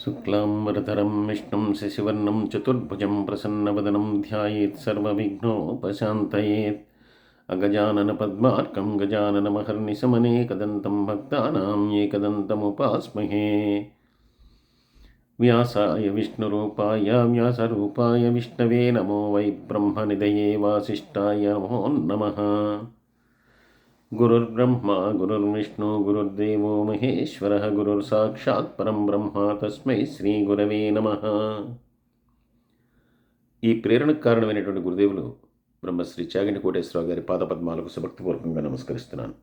శుక్లాంబరధరం విష్ణుం శశివర్ణం చతుర్భుజం ప్రసన్నవదనం ధ్యాయేత్ సర్వవిఘ్నోపశాంతయేత్. అగజానన పద్మార్కం గజాననమహర్నిశమనేకదంతం భక్తానాం ఏకదంతముపాస్మహే. వ్యాసాయ విష్ణురూపాయ వ్యాసరూపాయ విష్ణవే నమో వై బ్రహ్మనిధయే వాసిష్ఠాయ నమో నమః. గురుర్బ్రహ్మ గురుర్విష్ణు గురుర్దేవో మహేశ్వరः గురుర్సాక్షాత్ పరం బ్రహ్మ తస్మై శ్రీ గురవే నమః. ఈ ప్రేరణకు కారణమైనటువంటి గురుదేవులు బ్రహ్మశ్రీ చాగంటి కోటేశ్వరరావు గారి పాదపద్మాలకు సుభక్తిపూర్వకంగా నమస్కరిస్తున్నాను.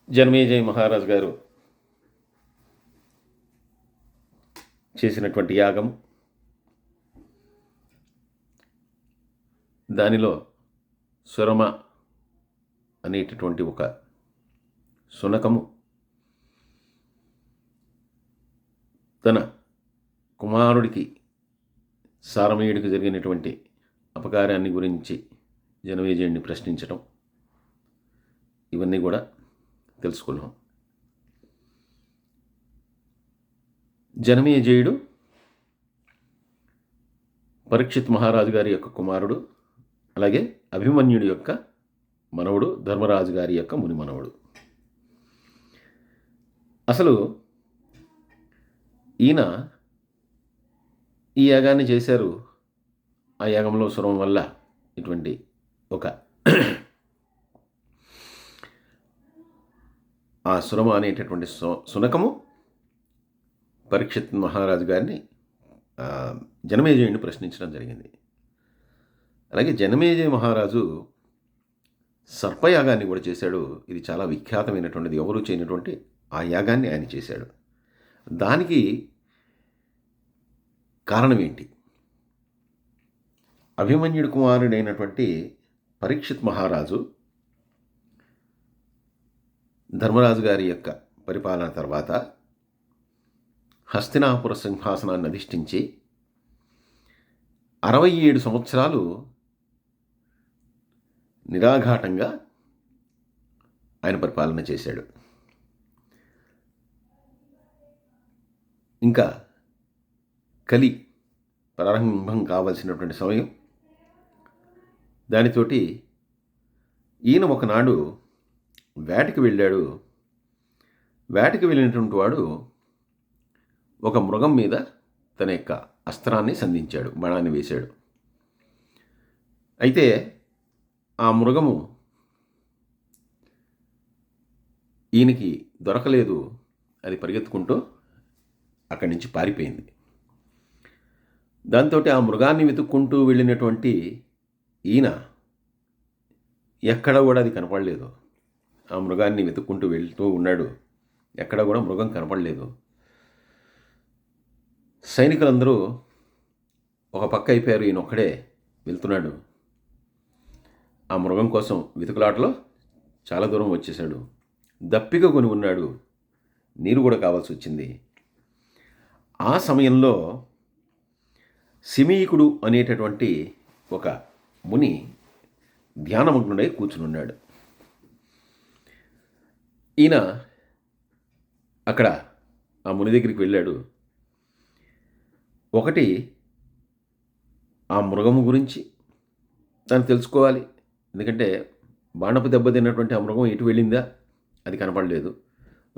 జనమేజయ మహారాజు గారు చేసినటువంటి యాగం, దానిలో సురమ అనేటటువంటి ఒక శునకము తన కుమారుడికి సారమేయుడికి జరిగినటువంటి అపకారాన్ని గురించి జనమేజయుడిని ప్రశ్నించటం, ఇవన్నీ కూడా తెలుసుకున్నాం. జనమేజయుడు పరీక్షిత్ మహారాజు గారి యొక్క కుమారుడు, అలాగే అభిమన్యుడి యొక్క మనవడు, ధర్మరాజు గారి యొక్క ముని మనవడు. అసలు ఈయన ఈ యాగాన్ని చేశారు. ఆ యాగంలో సురం వల్ల ఇటువంటి ఒక ఆ సురమ అనేటటువంటి శునకము పరీక్షిత్ మహారాజు గారిని జనమేజయుడిని ప్రశ్నించడం జరిగింది. అలాగే జనమేజయ మహారాజు సర్పయాగాన్ని కూడా చేశాడు. ఇది చాలా విఖ్యాతమైనటువంటిది, ఎవరూ చేయనటువంటి ఆ యాగాన్ని ఆయన చేశాడు. దానికి కారణం ఏంటి? అభిమన్యుడి కుమారుడైనటువంటి పరీక్షిత్ మహారాజు ధర్మరాజు గారి యొక్క పరిపాలన తర్వాత హస్తినాపుర సింహాసనాన్ని అధిష్ఠించి 67 సంవత్సరాలు నిరాఘాటంగా ఆయన పరిపాలన చేశాడు. ఇంకా కలి ప్రారంభం కావాల్సినటువంటి సమయం, దానితోటి ఈయన ఒకనాడు వేటకి వెళ్ళాడు. వేటకి వెళ్ళినటువంటి వాడు ఒక మృగం మీద తన యొక్క అస్త్రాన్ని సంధించాడు, బాణాన్ని వేశాడు. అయితే ఆ మృగము ఈయనకి దొరకలేదు. అది పరిగెత్తుకుంటూ అక్కడి నుంచి పారిపోయింది. దాంతో ఆ మృగాన్ని వెతుక్కుంటూ వెళ్ళినటువంటి ఈయన ఎక్కడ కూడా అది కనపడలేదు. ఆ మృగాన్ని వెతుక్కుంటూ వెళ్తూ ఉన్నాడు, ఎక్కడ కూడా మృగం కనపడలేదు. సైనికులందరూ ఒక పక్క అయిపోయారు, ఈయన ఒక్కడే వెళ్తున్నాడు. ఆ మృగం కోసం వెతుకులాటలో చాలా దూరం వచ్చేశాడు. దప్పిక కొని ఉన్నాడు, నీరు కూడా కావాల్సి వచ్చింది. ఆ సమయంలో సిమీకుడు అనేటటువంటి ఒక ముని ధ్యానమగ్నుడై కూర్చునున్నాడు. ఈయన అక్కడ ఆ ముని దగ్గరికి వెళ్ళాడు. ఒకటి, ఆ మృగము గురించి తను తెలుసుకోవాలి. ఎందుకంటే బాణపు దెబ్బ తిన్నటువంటి ఆ మృగం ఎటు వెళ్ళిందా, అది కనపడలేదు.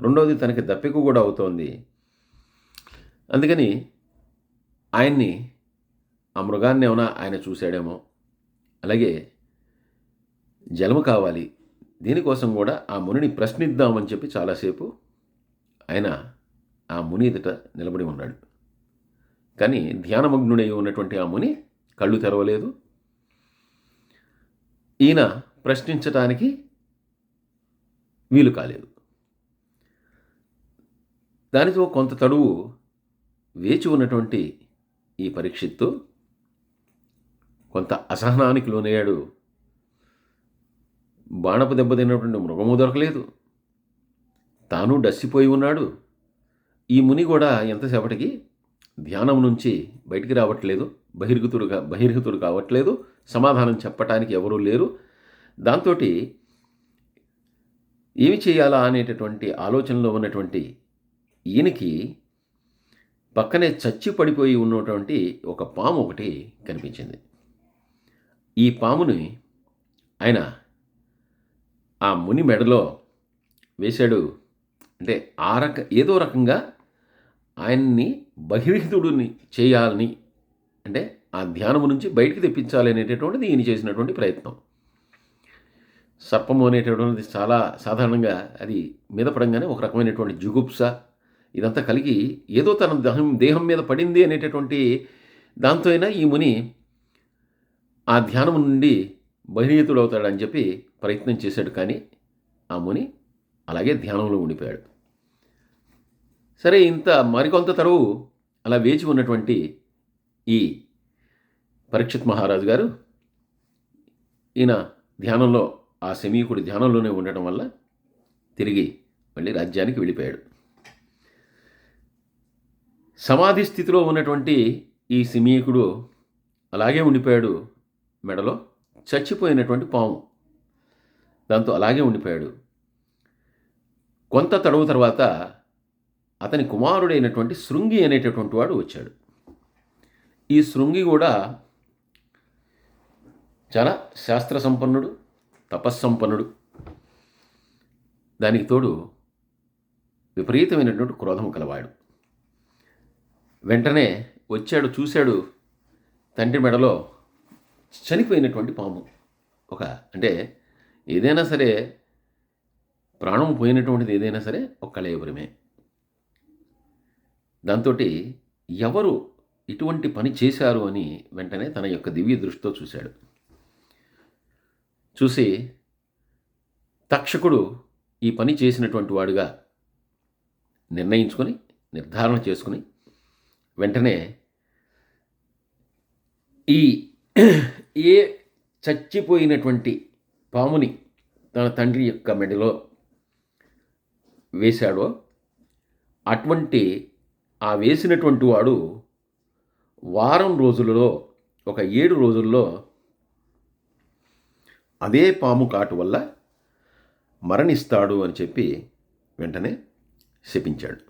రెండవది, తనకి దప్పిక కూడా అవుతోంది. అందుకని ఆయన్ని, ఆ మృగాన్ని ఏమైనా ఆయన చూశాడేమో. అలాగే జలము కావాలి, దీనికోసం కూడా ఆ మునిని ప్రశ్నిద్దామని చెప్పి చాలాసేపు ఆయన ఆ ముని ఎదుట నిలబడి ఉన్నాడు. కానీ ధ్యానమగ్నుడై ఉన్నటువంటి ఆ ముని కళ్ళు తెరవలేదు. ఈయన ప్రశ్నించటానికి వీలు కాలేదు. దానితో కొంత తడువు వేచి ఉన్నటువంటి ఈ పరీక్షిత్తు కొంత అసహనానికి లోనయ్యాడు. బాణపు దెబ్బతిన్నటువంటి మృగము దొరకలేదు, తాను డస్సిపోయి ఉన్నాడు. ఈ ముని కూడా ఎంతసేపటికి ధ్యానం నుంచి బయటికి రావట్లేదు, బహిర్గతుడు కావట్లేదు. సమాధానం చెప్పటానికి ఎవరూ లేరు. దాంతో ఏమి చేయాలా అనేటటువంటి ఆలోచనలో ఉన్నటువంటి ఈయనకి పక్కనే చచ్చి పడిపోయి ఉన్నటువంటి ఒక పాము ఒకటి కనిపించింది. ఈ పాముని ఆయన ఆ ముని మెడలో వేశాడు. అంటే ఏదో రకంగా ఆయన్ని బహిర్హితుడిని చేయాలని, అంటే ఆ ధ్యానము నుంచి బయటికి తెప్పించాలి అనేటటువంటిది ఈయన చేసినటువంటి ప్రయత్నం. సర్పము అనేటటువంటిది చాలా సాధారణంగా అది మీద పడంగానే ఒక రకమైనటువంటి జుగుప్స ఇదంతా కలిగి ఏదో తన దేహం మీద పడింది అనేటటువంటి దాంతో అయినా ఈ ముని ఆ ధ్యానం నుండి బహిర్గతుడవుతాడని చెప్పి ప్రయత్నం చేశాడు. కానీ ఆ ముని అలాగే ధ్యానంలో ఉండిపోయాడు. సరే, ఇంత మరికొంత తరువు అలా వేచి ఉన్నటువంటి ఈ పరీక్షిత్ మహారాజు గారు ఈయన ధ్యానంలో, ఆ శమీకుడి ధ్యానంలోనే ఉండటం వల్ల తిరిగి మళ్ళీ రాజ్యానికి వెళ్ళిపోయాడు. సమాధి స్థితిలో ఉన్నటువంటి ఈ శమీకుడు అలాగే ఉండిపోయాడు. మెడలో చచ్చిపోయినటువంటి పాము, దాంతో అలాగే ఉండిపోయాడు. కొంత తడవు తర్వాత అతని కుమారుడైనటువంటి శృంగి అనేటటువంటి వాడు వచ్చాడు. ఈ శృంగి కూడా చాలా శాస్త్ర సంపన్నుడు, తపస్సంపన్నుడు. దానికి తోడు విపరీతమైనటువంటి క్రోధం కలవాడు. వెంటనే వచ్చాడు, చూశాడు తండ్రి మెడలో చనిపోయినటువంటి పాము. అంటే ఏదైనా సరే, ప్రాణం పోయినటువంటిది ఏదైనా సరే ఒక కళేబరమే. దాంతో ఎవరు ఇటువంటి పని చేశారు అని వెంటనే తన యొక్క దివ్య దృష్టితో చూశాడు. చూసి తక్షకుడు ఈ పని చేసినటువంటి వాడుగా నిర్ధారణ చేసుకుని వెంటనే ఏ చచ్చిపోయినటువంటి పాముని తన తండ్రి యొక్క మెడలో వేశాడో అటువంటి ఆ వేసినటువంటి వాడు వారం రోజులలో, ఒక 7 రోజుల్లో అదే పాము కాటు వల్ల మరణిస్తాడు అని చెప్పి వెంటనే శపించాడు.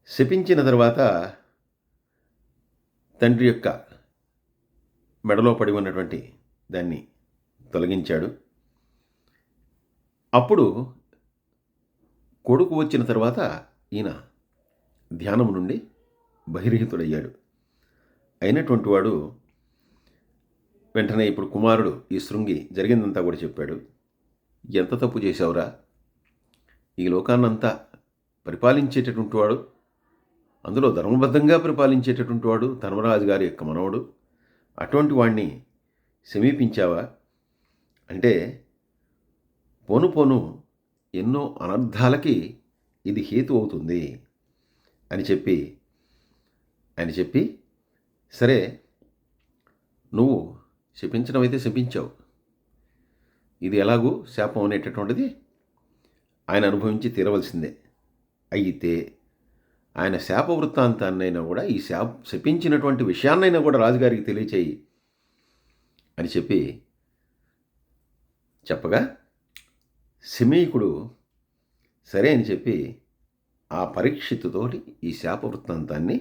శపించిన తర్వాత తండ్రి యొక్క మెడలో పడి ఉన్నటువంటి దాన్ని తొలగించాడు. అప్పుడు కొడుకు వచ్చిన తర్వాత ఈయన ధ్యానం నుండి బహిర్హితుడయ్యాడు. అయినటువంటి వాడు వెంటనే ఇప్పుడు కుమారుడు ఈ శృంగి జరిగిందంతా కూడా చెప్పాడు. ఎంత తప్పు చేశావురా, ఈ లోకాన్నంతా పరిపాలించేటటువంటి వాడు, అందులో ధర్మబద్ధంగా పరిపాలించేటటువంటి వాడు ధర్మరాజు గారి యొక్క మనవడు, అటువంటి వాణ్ణి సమీపించావా అంటే పోను పోను ఎన్నో అనర్థాలకి ఇది హేతు అవుతుంది అని చెప్పి సరే, నువ్వు శపించడం అయితే శపించావు, ఇది ఎలాగూ శాపం అనేటటువంటిది ఆయన అనుభవించి తీరవలసిందే. అయితే ఆయన శాప వృత్తాంతాన్నైనా కూడా, ఈ శపించినటువంటి విషయాన్నైనా కూడా రాజుగారికి తెలియచేయి అని చెప్పగా శమీకుడు సరే అని చెప్పి ఆ పరీక్షిత్తుతోటి ఈ శాప వృత్తాంతాన్ని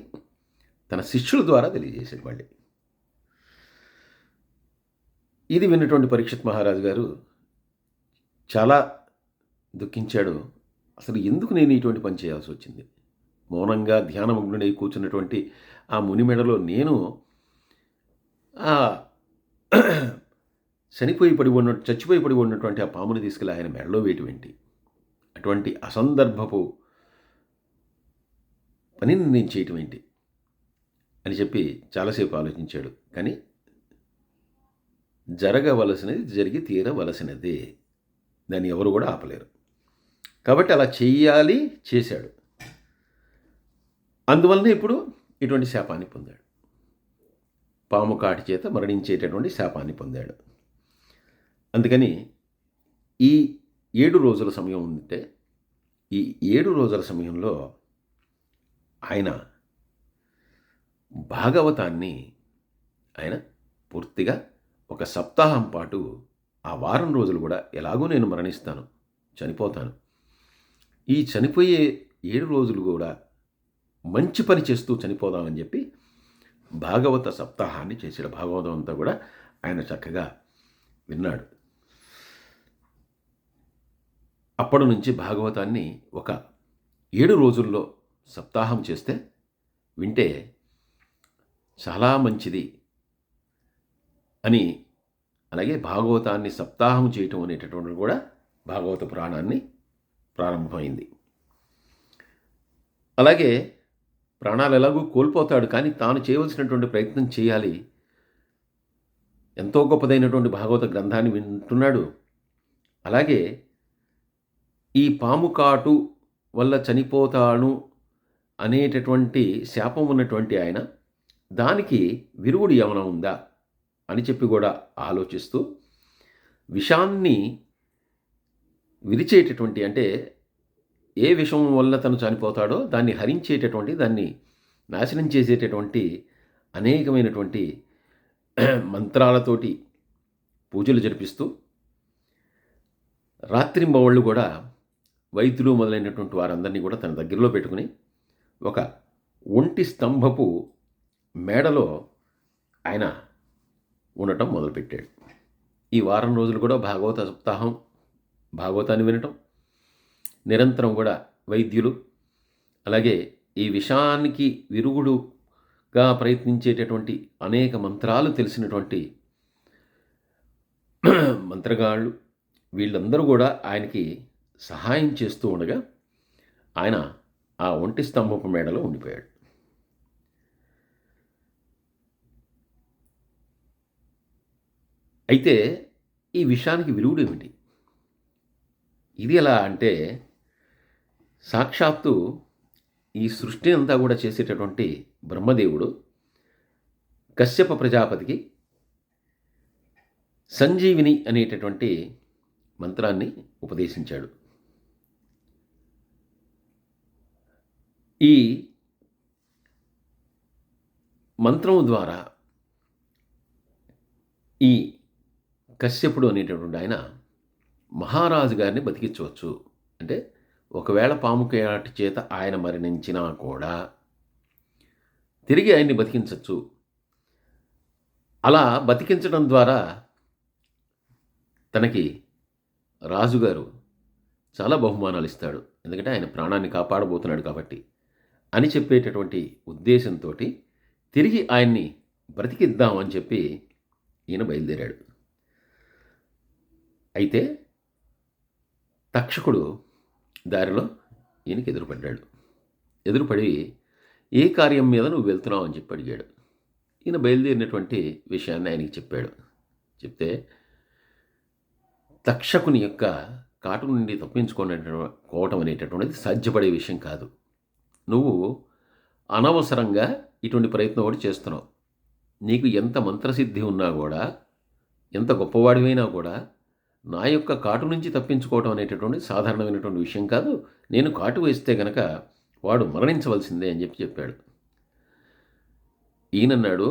తన శిష్యుల ద్వారా తెలియజేశాడు. మళ్ళీ ఇది విన్నటువంటి పరీక్షిత్ మహారాజు గారు చాలా దుఃఖించాడు. అసలు ఎందుకు నేను ఇటువంటి పని చేయాల్సి వచ్చింది? మౌనంగా ధ్యానమగ్నుడై కూర్చున్నటువంటి ఆ ముని మెడలో నేను చచ్చిపోయి పడి ఉన్నటువంటి ఆ పాముని తీసుకెళ్ళి ఆయన మెడలో వేయటమేంటి? అటువంటి అసందర్భపు పనిని నేను చేయటం ఏంటి అని చెప్పి చాలాసేపు ఆలోచించాడు. కానీ జరగవలసినది జరిగి తీరవలసినదే, దాన్ని ఎవరు కూడా ఆపలేరు. కాబట్టి అలా చెయ్యాలి, చేశాడు. అందువలన ఇప్పుడు ఇటువంటి శాపాన్ని పొందాడు. పాము కాటి చేత మరణించేటటువంటి శాపాన్ని పొందాడు. అందుకని ఈ 7 రోజుల సమయం ఉంటే, ఈ 7 రోజుల సమయంలో ఆయన భాగవతాన్ని పూర్తిగా ఒక సప్తాహం పాటు ఆ వారం రోజులు కూడా ఎలాగో నేను మరణిస్తాను, చనిపోతాను. ఈ చనిపోయే 7 రోజులు కూడా మంచి పని చేస్తూ చనిపోదామని చెప్పి భాగవత సప్తాహాన్ని చేశాడు. భాగవతం అంతా కూడా ఆయన చక్కగా విన్నాడు. అప్పటి నుంచి భాగవతాన్ని ఒక 7 రోజుల్లో సప్తాహం చేస్తే వింటే చాలా మంచిది అని, అలాగే భాగవతాన్ని సప్తాహం చేయటం అనేటటువంటిది కూడా భాగవత పురాణాన్ని ప్రారంభమైంది. అలాగే ప్రాణాలు ఎలాగూ కోల్పోతాడు, కానీ తాను చేయవలసినటువంటి ప్రయత్నం చేయాలి. ఎంతో గొప్పదైనటువంటి భాగవత గ్రంథాన్ని వింటున్నాడు. అలాగే ఈ పాము కాటు వల్ల చనిపోతాను అనేటటువంటి శాపం ఉన్నటువంటి ఆయన దానికి విరుగుడు ఏమైనా ఉందా అని చెప్పి కూడా ఆలోచిస్తూ విషాన్ని విరిచేటటువంటి, అంటే ఏ విషం వల్ల తను చనిపోతాడో దాన్ని హరించేటటువంటి, దాన్ని నాశనం చేసేటటువంటి అనేకమైనటువంటి మంత్రాలతోటి పూజలు జరిపిస్తూ రాత్రింబవళ్ళు కూడా వైద్యులు మొదలైనటువంటి వారందరినీ కూడా తన దగ్గరలో పెట్టుకుని ఒక ఒంటి స్తంభపు మేడలో ఆయన ఉండటం మొదలుపెట్టాడు. ఈ వారం రోజులు కూడా భాగవత సప్తాహం, భాగవతాన్ని వినటం, నిరంతరం కూడా వైద్యులు, అలాగే ఈ విషానికి విరుగుడుగా ప్రయత్నించేటటువంటి అనేక మంత్రాలు తెలిసినటువంటి మంత్రగాళ్ళు, వీళ్ళందరూ కూడా ఆయనకి సహాయం చేస్తూ ఉండగా ఆయన ఆ ఒంటి స్తంభపు మేడలో ఉండిపోయాడు. అయితే ఈ విషయానికి విరుగుడు ఏమిటి? ఇది ఎలా అంటే, సాక్షాత్తు ఈ సృష్టి అంతా కూడా చేసేటటువంటి బ్రహ్మదేవుడు కశ్యప ప్రజాపతికి సంజీవిని అనేటటువంటి మంత్రాన్ని ఉపదేశించాడు. ఈ మంత్రం ద్వారా ఈ కశ్యపుడు అనేటటువంటి ఆయన మహారాజు గారిని బతికించవచ్చు. అంటే ఒకవేళ పాము కాటు చేత ఆయన మరణించినా కూడా తిరిగి ఆయన్ని బతికించవచ్చు. అలా బతికించడం ద్వారా తనకి రాజుగారు చాలా బహుమానాలు ఇస్తాడు, ఎందుకంటే ఆయన ప్రాణాన్ని కాపాడబోతున్నాడు కాబట్టి అని చెప్పేటటువంటి ఉద్దేశంతో తిరిగి ఆయన్ని బ్రతికిద్దామని చెప్పి ఈయన బయలుదేరాడు. అయితే తక్షకుడు దారిలో ఈయనకి ఎదురుపడ్డాడు. ఎదురుపడి ఏ కార్యం మీద నువ్వు వెళ్తున్నావు అని చెప్పి అడిగాడు. ఈయన బయలుదేరినటువంటి విషయాన్ని ఆయనకి చెప్పాడు. చెప్తే తక్షకుని యొక్క కాటు నుండి తప్పించుకోవటం అనేటటువంటిది సాధ్యపడే విషయం కాదు. నువ్వు అనవసరంగా ఇటువంటి ప్రయత్నం ఒకటి చేస్తున్నావు. నీకు ఎంత మంత్రసిద్ధి ఉన్నా కూడా, ఎంత గొప్పవాడివైనా కూడా నా యొక్క కాటు నుంచి తప్పించుకోవటం అనేటటువంటి సాధారణమైనటువంటి విషయం కాదు. నేను కాటు వేస్తే గనక వాడు మరణించవలసిందే అని చెప్పాడు. ఈయనన్నాడు,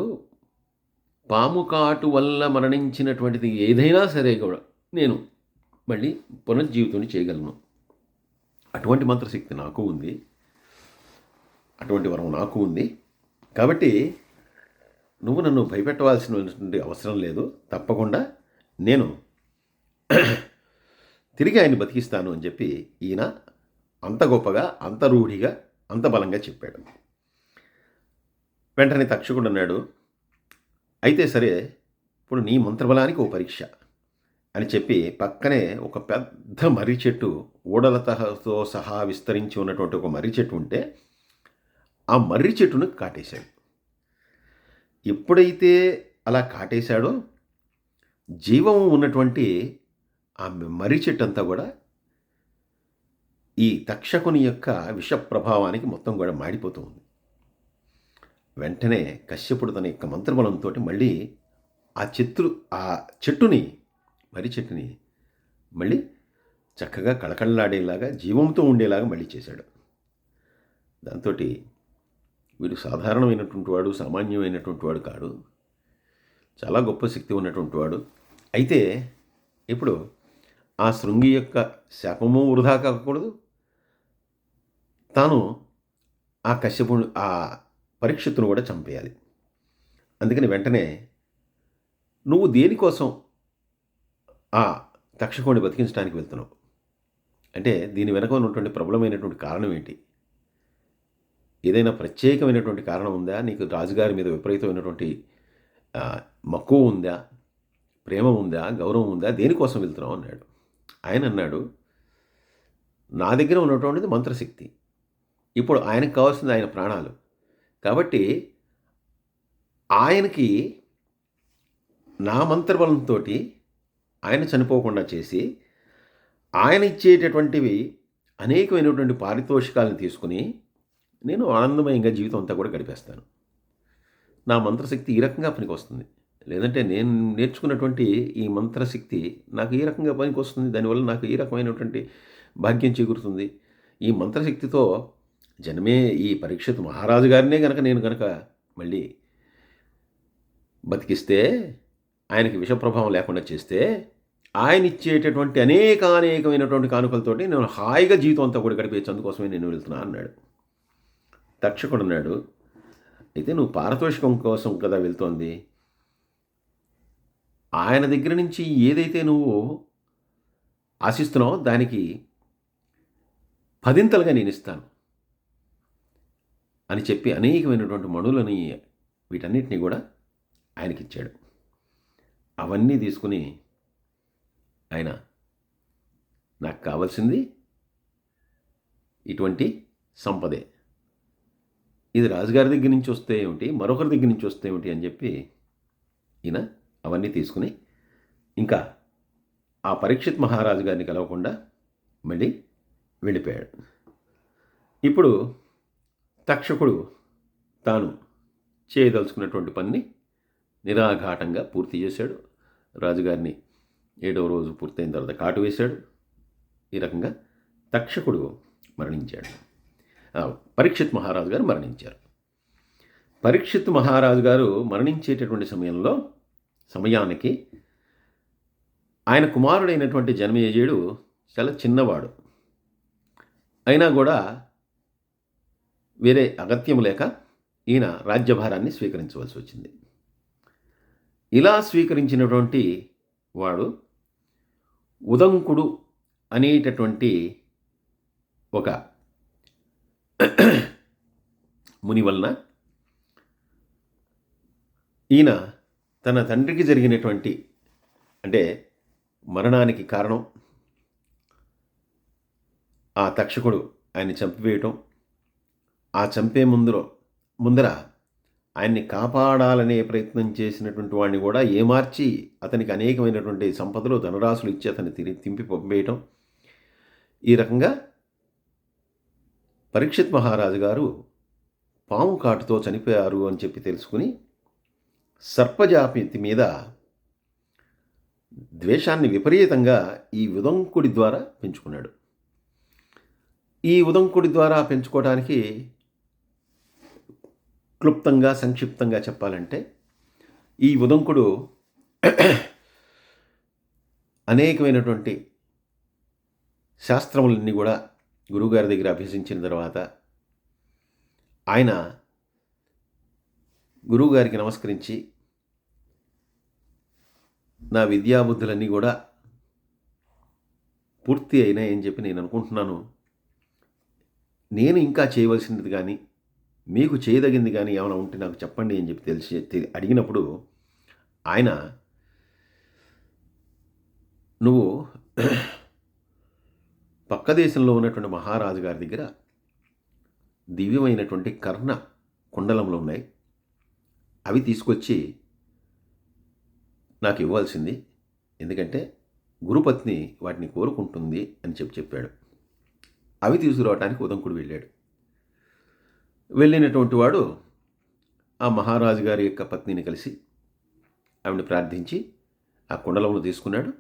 పాము కాటు వల్ల మరణించినటువంటిది ఏదైనా సరే కూడా నేను మళ్ళీ పునర్జీవితం చేయగలను. అటువంటి మంత్రశక్తి నాకు ఉంది, అటువంటి వరం నాకు ఉంది. కాబట్టి నువ్వు నన్ను భయపెట్టవలసినటువంటి అవసరం లేదు. తప్పకుండా నేను తిరిగి ఆయన్ని బతికిస్తాను అని చెప్పి ఈయన అంత గొప్పగా, అంత రూఢిగా, అంత బలంగా చెప్పాడు. వెంటనే తక్షకుడు అన్నాడు, అయితే సరే, ఇప్పుడు నీ మంత్రబలానికి ఓ పరీక్ష అని చెప్పి పక్కనే ఒక పెద్ద మర్రి చెట్టు, ఊడలతో సహా విస్తరించి ఉన్నటువంటి ఒక మర్రి చెట్టు ఉంటే ఆ మర్రి చెట్టును కాటేశాడు. ఎప్పుడైతే అలా కాటేశాడో జీవం ఉన్నటువంటి ఆ మర్రి చెట్టు అంతా కూడా ఈ తక్షకుని యొక్క విష ప్రభావానికి మొత్తం కూడా మాడిపోతూ ఉంది. వెంటనే కశ్యపుడు తన యొక్క మంత్రబలంతో మళ్ళీ ఆ చెట్టుని, మర్రి చెట్టుని మళ్ళీ చక్కగా కళకళలాడేలాగా, జీవంతో ఉండేలాగా మళ్ళీ చేశాడు. దాంతో వీడు సాధారణమైనటువంటి వాడు, సామాన్యమైనటువంటి వాడు కాడు, చాలా గొప్ప శక్తి ఉన్నటువంటి వాడు. అయితే ఇప్పుడు ఆ శృంగి యొక్క శాపము వృధా కాకూడదు, తాను ఆ కశ్యపుడు ఆ పరీక్షిత్తును కూడా చంపేయాలి. అందుకని వెంటనే నువ్వు దేనికోసం ఆ తక్షకుడిని బతికించడానికి వెళ్తున్నావు అంటే దీని వెనక ఉన్నటువంటి ప్రబలమైనటువంటి కారణం ఏంటి? ఏదైనా ప్రత్యేకమైనటువంటి కారణం ఉందా? నీకు రాజుగారి మీద విపరీతమైనటువంటి మక్కువ ఉందా? ప్రేమ ఉందా? గౌరవం ఉందా? దేనికోసం వెళ్తున్నావు అన్నాడు. ఆయన అన్నాడు, నా దగ్గర ఉన్నటువంటిది మంత్రశక్తి. ఇప్పుడు ఆయనకు కావాల్సింది ఆయన ప్రాణాలు. కాబట్టి ఆయనకి నా మంత్రబలంతో ఆయన చనిపోకుండా చేసి, ఆయన ఇచ్చేటటువంటివి అనేకమైనటువంటి పారితోషికాలను తీసుకుని నేను ఆనందమయంగా జీవితం అంతా కూడా గడిపేస్తాను. నా మంత్రశక్తి ఈ రకంగా పనికొస్తుంది. లేదంటే నేను నేర్చుకున్నటువంటి ఈ మంత్రశక్తి నాకు ఈ రకంగా పనికొస్తుంది. దానివల్ల నాకు ఈ రకమైనటువంటి భాగ్యం చేకూరుతుంది. ఈ మంత్రశక్తితో జనమే ఈ పరీక్షిత్ మహారాజు గారినే నేను గనక మళ్ళీ బతికిస్తే, ఆయనకి విషప్రభావం లేకుండా చేస్తే, ఆయన ఇచ్చేటటువంటి అనేకమైనటువంటి కానుకలతోటి నేను హాయిగా జీవితం అంతా కూడా గడిపేయచ్చు. అందుకోసమే నేను వెళ్తున్నా అన్నాడు. తక్షకుడు అన్నాడు, అయితే నువ్వు పారితోషికం కోసం కదా వెళ్తోంది. ఆయన దగ్గర నుంచి ఏదైతే నువ్వు ఆశిస్తున్నావో దానికి 10ంతలుగా నేను ఇస్తాను అని చెప్పి అనేకమైనటువంటి మణులని వీటన్నిటినీ కూడా ఆయనకిచ్చాడు. అవన్నీ తీసుకుని ఆయన, నాకు కావాల్సింది ఇటువంటి సంపదే, ఇది రాజుగారి దగ్గర నుంచి వస్తే ఏమిటి, మరొకరి దగ్గర నుంచి వస్తే ఏమిటి అని చెప్పి ఈయన అవన్నీ తీసుకుని ఇంకా ఆ పరీక్షిత్ మహారాజు గారిని కలవకుండా మళ్ళీ వెళ్ళిపోయాడు. ఇప్పుడు తక్షకుడు తాను చేయదలుచుకున్నటువంటి పని నిరాఘాటంగా పూర్తి చేశాడు. రాజుగారిని 7వ రోజు పూర్తయిన తర్వాత కాటు వేశాడు. ఈ రకంగా తక్షకుడు మరణించాడు. పరీక్షిత్ మహారాజు గారు మరణించారు. పరీక్షిత్ మహారాజు గారు మరణించేటటువంటి సమయానికి ఆయన కుమారుడైనటువంటి జనమేజయుడు చాలా చిన్నవాడు. అయినా కూడా వేరే అగత్యం లేక ఈయన రాజ్యభారాన్ని స్వీకరించవలసి వచ్చింది. ఇలా స్వీకరించినటువంటి వాడు ఉదంకుడు అనేటటువంటి ఒక ముని వలన ఈయన తన తండ్రికి జరిగినటువంటి అంటే మరణానికి కారణం ఆ తక్షకుడు ఆయన్ని చంపివేయటం, ఆ చంపే ముందర ఆయన్ని కాపాడాలనే ప్రయత్నం చేసినటువంటి వాడిని కూడా ఏమార్చి అతనికి అనేకమైనటువంటి సంపదలు ధనరాశులు ఇచ్చి అతన్ని తింపి పంపేయటం, ఈ రకంగా పరీక్షిత్ మహారాజు గారు పాము కాటుతో చనిపోయారు అని చెప్పి తెలుసుకుని సర్పజాతి మీద ద్వేషాన్ని విపరీతంగా ఈ ఉదంకుడి ద్వారా పెంచుకున్నాడు. ఈ ఉదంకుడి ద్వారా పెంచుకోవడానికి క్లుప్తంగా సంక్షిప్తంగా చెప్పాలంటే, ఈ ఉదంకుడు అనేకమైనటువంటి శాస్త్రములన్నీ కూడా గురువుగారి దగ్గర అభ్యసించిన తర్వాత ఆయన గురువుగారికి నమస్కరించి, నా విద్యాబుద్ధులన్నీ కూడా పూర్తి అయినాయని చెప్పి నేను అనుకుంటున్నాను. నేను ఇంకా చేయవలసినది కానీ మీకు చేయదగింది కానీ ఏమైనా ఉంటే నాకు చెప్పండి అని చెప్పి అడిగినప్పుడు ఆయన, నువ్వు పక్క దేశంలో ఉన్నటువంటి మహారాజు గారి దగ్గర దివ్యమైనటువంటి కర్ణ కుండలములు ఉన్నాయి, అవి తీసుకొచ్చి నాకు ఇవ్వాల్సింది, ఎందుకంటే గురుపత్ని వాటిని కోరుకుంటుంది అని చెప్పాడు. అవి తీసుకురావడానికి ఉదంకుడు వెళ్ళాడు. వెళ్ళినటువంటి వాడు ఆ మహారాజు గారి యొక్క పత్నిని కలిసి ఆవిడని ప్రార్థించి ఆ కుండలములు తీసుకున్నాడు.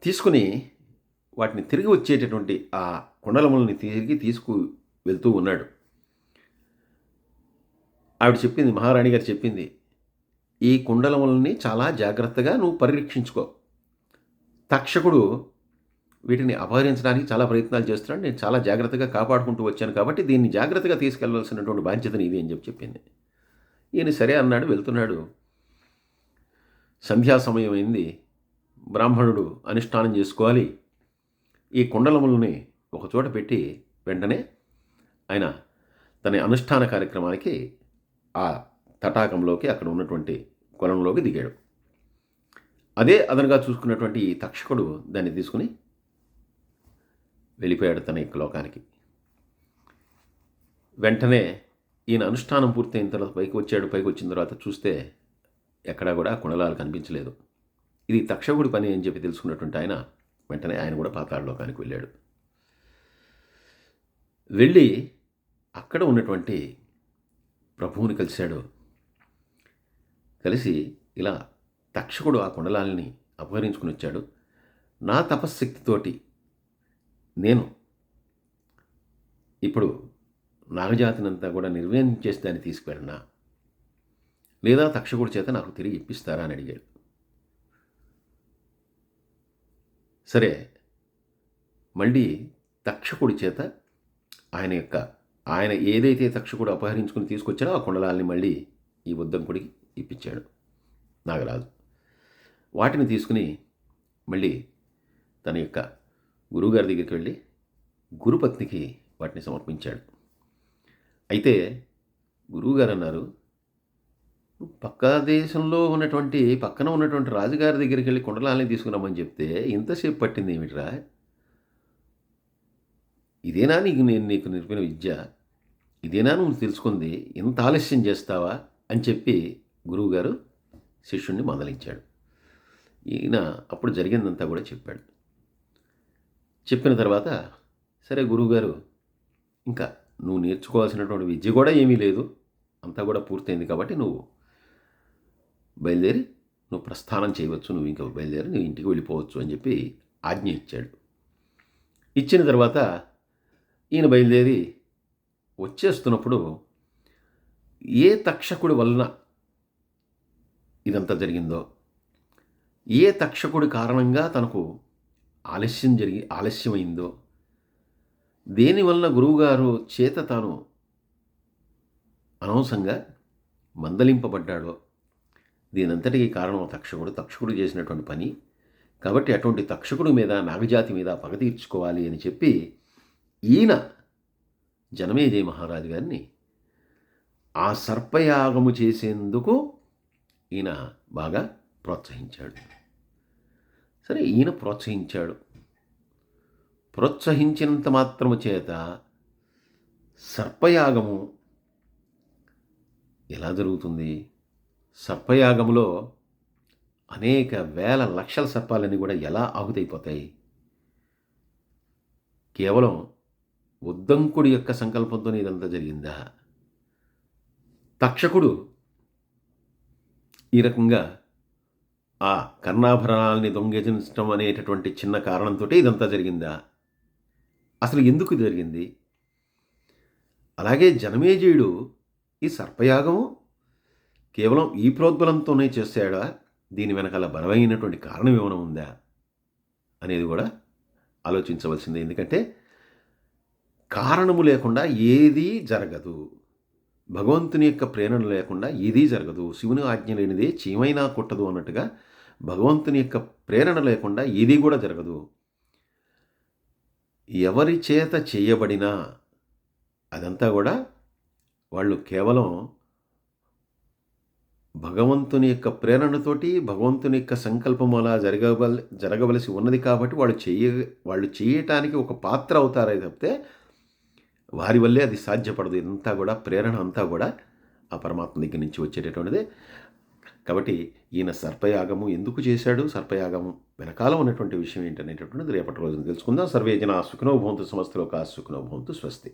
తీసుకుని వాటిని తిరిగి వచ్చేటటువంటి ఆ కుండలములని తిరిగి వెళ్తూ ఉన్నాడు. ఆవిడ చెప్పింది, మహారాణి గారు చెప్పింది, ఈ కుండలములని చాలా జాగ్రత్తగా నువ్వు పరిరక్షించుకో, తక్షకుడు వీటిని అపహరించడానికి చాలా ప్రయత్నాలు చేస్తున్నాడు. నేను చాలా జాగ్రత్తగా కాపాడుకుంటూ వచ్చాను కాబట్టి దీన్ని జాగ్రత్తగా తీసుకెళ్లవలసినటువంటి బాధ్యత నీది అని చెప్పింది. ఈయన సరే అన్నాడు. వెళ్తున్నాడు. సంధ్యా సమయం అయింది. బ్రాహ్మణుడు అనుష్ఠానం చేసుకోవాలి. ఈ కుండలములని ఒకచోట పెట్టి వెంటనే ఆయన తన అనుష్ఠాన కార్యక్రమానికి ఆ తటాకంలోకి, అక్కడ ఉన్నటువంటి కొలంలోకి దిగాడు. అదే అదనుగా చూసుకున్నటువంటి ఈ తక్షకుడు దాన్ని తీసుకుని వెళ్ళిపోయాడు తన యొక్క లోకానికి. వెంటనే ఈయన అనుష్ఠానం పూర్తయిన తర్వాత పైకి వచ్చాడు. పైకి వచ్చిన తర్వాత చూస్తే ఎక్కడా కూడా కుండలాలు కనిపించలేదు. ఇది తక్షకుడి పని అని చెప్పి తెలుసుకున్నటువంటి ఆయన వెంటనే ఆయన కూడా పాతాళ లోకానికి వెళ్ళాడు. వెళ్ళి అక్కడ ఉన్నటువంటి ప్రభువుని కలిశాడు. కలిసి ఇలా తక్షకుడు ఆ కుండలాలని అపహరించుకుని వచ్చాడు. నా తపశ్శక్తితోటి నేను ఇప్పుడు నాగజాతినంతా కూడా నిర్వీర్యం చేసి దాన్ని తీసుకువెళ్ళనా, లేదా తక్షకుడి చేత నాకు తిరిగి ఇప్పిస్తారా అని అడిగాడు. సరే, మళ్ళీ తక్షకుడి చేత ఆయన ఏదైతే తక్షకుడు అపహరించుకుని తీసుకొచ్చాడో ఆ కుండలాల్ని మళ్ళీ ఈ ఉద్దంకుడికి ఇప్పించాడు నాగరాజు. వాటిని తీసుకుని మళ్ళీ తన యొక్క గురువుగారి దగ్గరికి వెళ్ళి గురుపత్నికి వాటిని సమర్పించాడు. అయితే గురువుగారు అన్నారు, పక్కన ఉన్నటువంటి రాజుగారి దగ్గరికి వెళ్ళి కుండలాల్ని తీసుకున్నామని చెప్తే ఇంతసేపు పట్టింది ఏమిట్రా? ఇదేనా నేను నీకు నేర్పిన విద్య? ఇదేనా నువ్వు తెలుసుకుంది? ఇంత ఆలస్యం చేస్తావా అని చెప్పి గురువుగారు శిష్యుణ్ణి మందలించాడు. ఈయన అప్పుడు జరిగిందంతా కూడా చెప్పాడు. చెప్పిన తర్వాత సరే గురువుగారు, ఇంకా నువ్వు నేర్చుకోవాల్సినటువంటి విద్య కూడా ఏమీ లేదు, అంతా కూడా పూర్తయింది కాబట్టి నువ్వు బయలుదేరి నువ్వు ప్రస్థానం చేయవచ్చు, నువ్వు ఇంకా బయలుదేరి నువ్వు ఇంటికి వెళ్ళిపోవచ్చు అని చెప్పి ఆజ్ఞ ఇచ్చాడు. ఇచ్చిన తర్వాత ఈయన బయలుదేరి వచ్చేస్తున్నప్పుడు ఏ తక్షకుడి వలన ఇదంతా జరిగిందో, ఏ తక్షకుడి కారణంగా తనకు ఆలస్యమైందో, దేనివల్ల గురువుగారు చేత తాను అనవసరంగా మందలింపబడ్డాడో, దీనంతటికీ కారణం తక్షకుడు చేసినటువంటి పని. కాబట్టి అటువంటి తక్షకుడి మీద, నాగజాతి మీద పగ తీర్చుకోవాలి అని చెప్పి ఈయన జనమేజయ మహారాజు గారిని ఆ సర్పయాగము చేసేందుకు ఈయన బాగా ప్రోత్సహించాడు. సరే, ఈయన ప్రోత్సహించినంత మాత్రము చేత సర్పయాగము ఎలా జరుగుతుంది? సర్పయాగములో అనేక వేల లక్షల సర్పాలన్నీ కూడా ఎలా ఆహుతైపోతాయి? కేవలం ఉద్దంకుడి యొక్క సంకల్పంతోనే ఇదంతా జరిగిందా? తక్షకుడు ఈ రకంగా ఆ కర్ణాభరణాలని దొంగిలించడం అనేటటువంటి చిన్న కారణంతో ఇదంతా జరిగిందా? అసలు ఎందుకు జరిగింది? అలాగే జనమేజయుడు ఈ సర్పయాగము కేవలం ఈ ప్రోద్బలంతోనే చేశాడా? దీని వెనకాల బలమైనటువంటి కారణం ఏమైనా ఉందా అనేది కూడా ఆలోచించవలసిందే. ఎందుకంటే కారణము లేకుండా ఏదీ జరగదు. భగవంతుని యొక్క ప్రేరణ లేకుండా ఏదీ జరగదు. శివుని ఆజ్ఞ లేనిదే చీమైనా కుట్టదు అన్నట్టుగా భగవంతుని యొక్క ప్రేరణ లేకుండా ఏదీ కూడా జరగదు. ఎవరి చేత చేయబడినా అదంతా కూడా వాళ్ళు కేవలం భగవంతుని యొక్క ప్రేరణతోటి, భగవంతుని యొక్క సంకల్పం అలా జరగవలసి ఉన్నది కాబట్టి వాళ్ళు చేయటానికి ఒక పాత్ర అవుతారే తప్పితే వారి వల్లే అది సాధ్యపడదు. ఇదంతా కూడా ప్రేరణ అంతా కూడా ఆ పరమాత్మ దగ్గర నుంచి వచ్చేటటువంటిదే. కాబట్టి ఈయన సర్పయాగము ఎందుకు చేశాడు, సర్పయాగము వెనకాల ఉన్నటువంటి విషయం ఏంటనేటటువంటిది రేపటి రోజున తెలుసుకుందాం. సర్వే జనా సుఖినో భవంతు, సమస్త లోకా సుఖినో భవంతు. స్వస్తి.